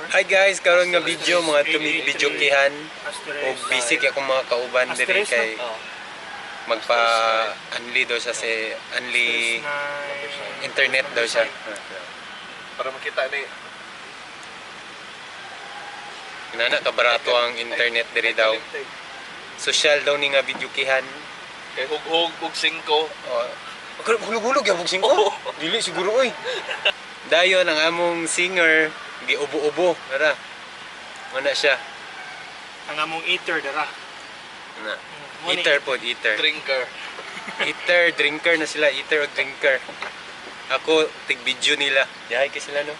Hi guys, karon nga video mga video kihan o busy kay akong mga kauban diri kay magpa-unli daw siya sa unli internet daw siya. Para makita ni Inana ka barato ang internet diri daw. Social daw ni nga video kihan. kay hughog ug 5. Hulog-hulog yung bugsing ko. Dili siguro oy. Dayon ang among singer giubo-ubo, dara. Mana siya? Ang among eater dara. Na. Eater pod, eater. Drinker. Eater, drinker na sila, eater o drinker. Ako tig-video nila. Yahay kay sila no.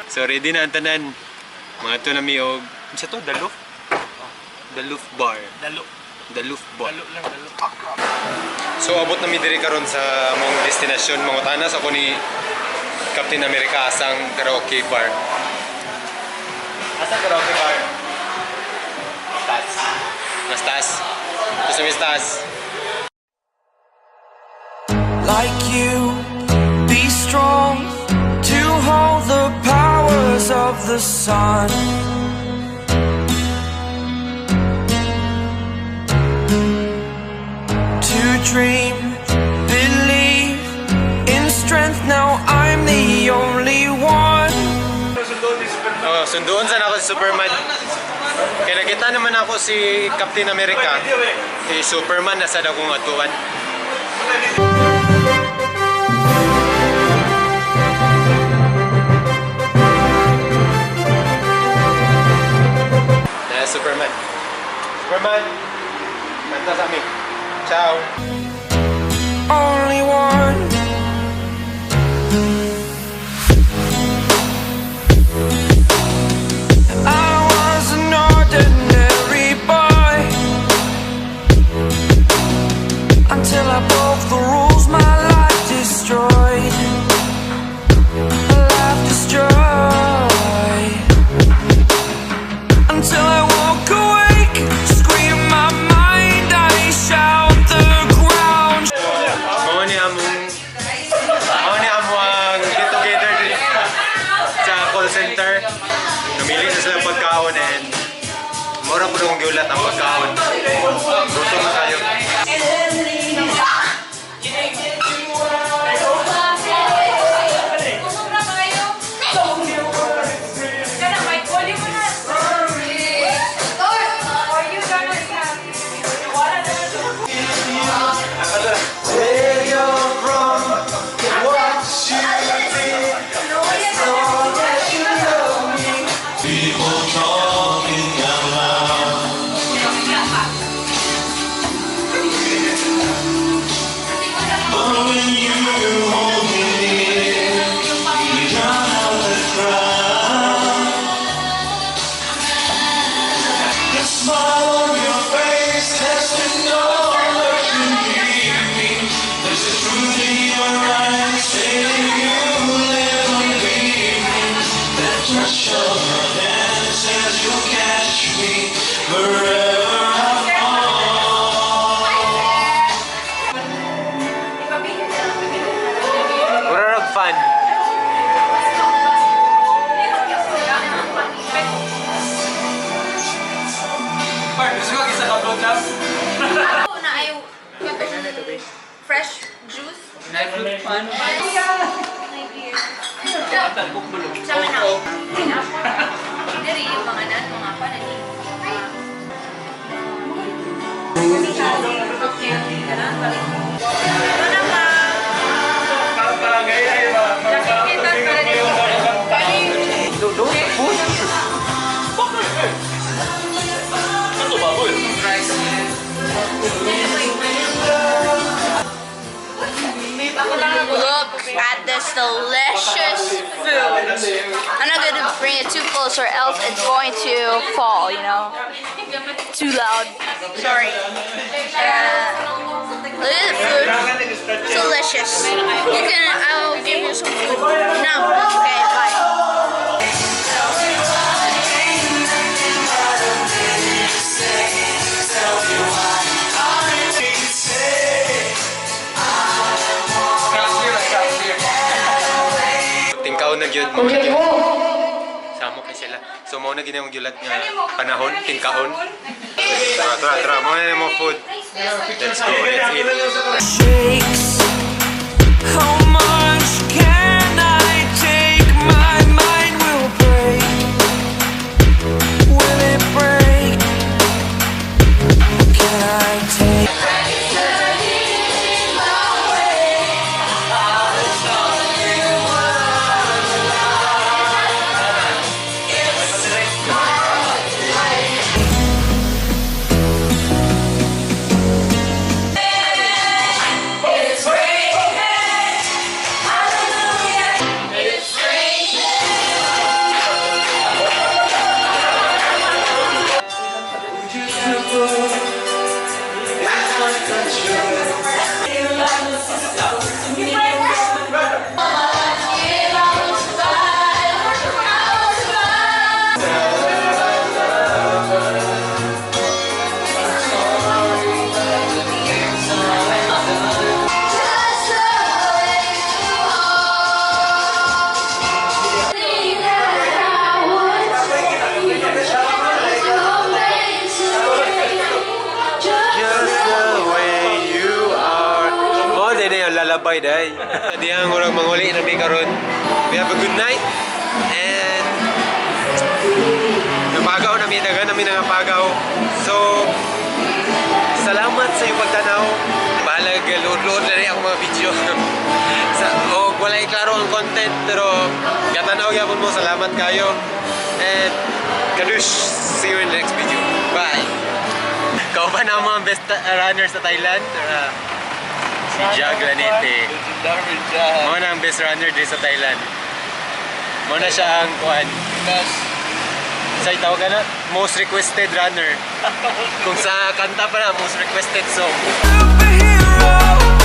So ready na ang tanan. Mga to na mi og sa to Daluf. Daluf bar. Daluf bar. Dalo lang, dalo. So abot na mi diri karon sa mong destinasyon mangutanas ako ni Captain America asang karaoke bar. Asang karaoke bar? Tas. Mas tas. Gusto mi tas. Like you, be strong to hold the powers of the sun. To dream, believe in strength. Now I'm the only one. Oh, sunduon sana ako si Superman. Kaya nakita naman ako si Captain America. Si Superman nasa akong atuan. Superman. Superman. Kanta sa amin. Ciao. Only one. I was an ordinary boy until I broke the rules. My life destroyed. Life destroyed. Until I walk awake, scream my mind, I shout the ground. Mao ni among get together din sa call center. Namili na sila pagkaon and mura po nung giulat ang pagkaon. Gutom na kayo. Fun. Fresh juice. Fun. Dari yung mga nan, mga panani. Look at this delicious food. I'm not going to bring it too close or else it's going to fall, you know. Too loud. Sorry. Look at the food. It's delicious. I will give you some food. No. Okay, bye. Tingkaw na gyud mo. So mao na gid ang gyulat nga panahon, tingkaon. Tara, mao na mo food. Let's go, let's eat. shakes. How much can I take? My mind will break. Will it break? Can I take? Lalabay day. Diyang urang manguli na mi karon. We have a good night and napagaw na mi dagan na mi nangapagaw. So salamat sa iyong pagtanaw. Balag load na rin ang mga video. Wala klaro ang content pero gatanaw gyapon mo, salamat kayo. And kadush, see you in the next video. Bye. Kau ba na ang mga best runner sa Thailand? Si Jag Lanete. Legendary Jack. Mo na ang best runner dito sa Thailand. Mo na siya ang kuan. Sa tawag na most requested runner. Kung sa kanta pa na most requested song. Superhero.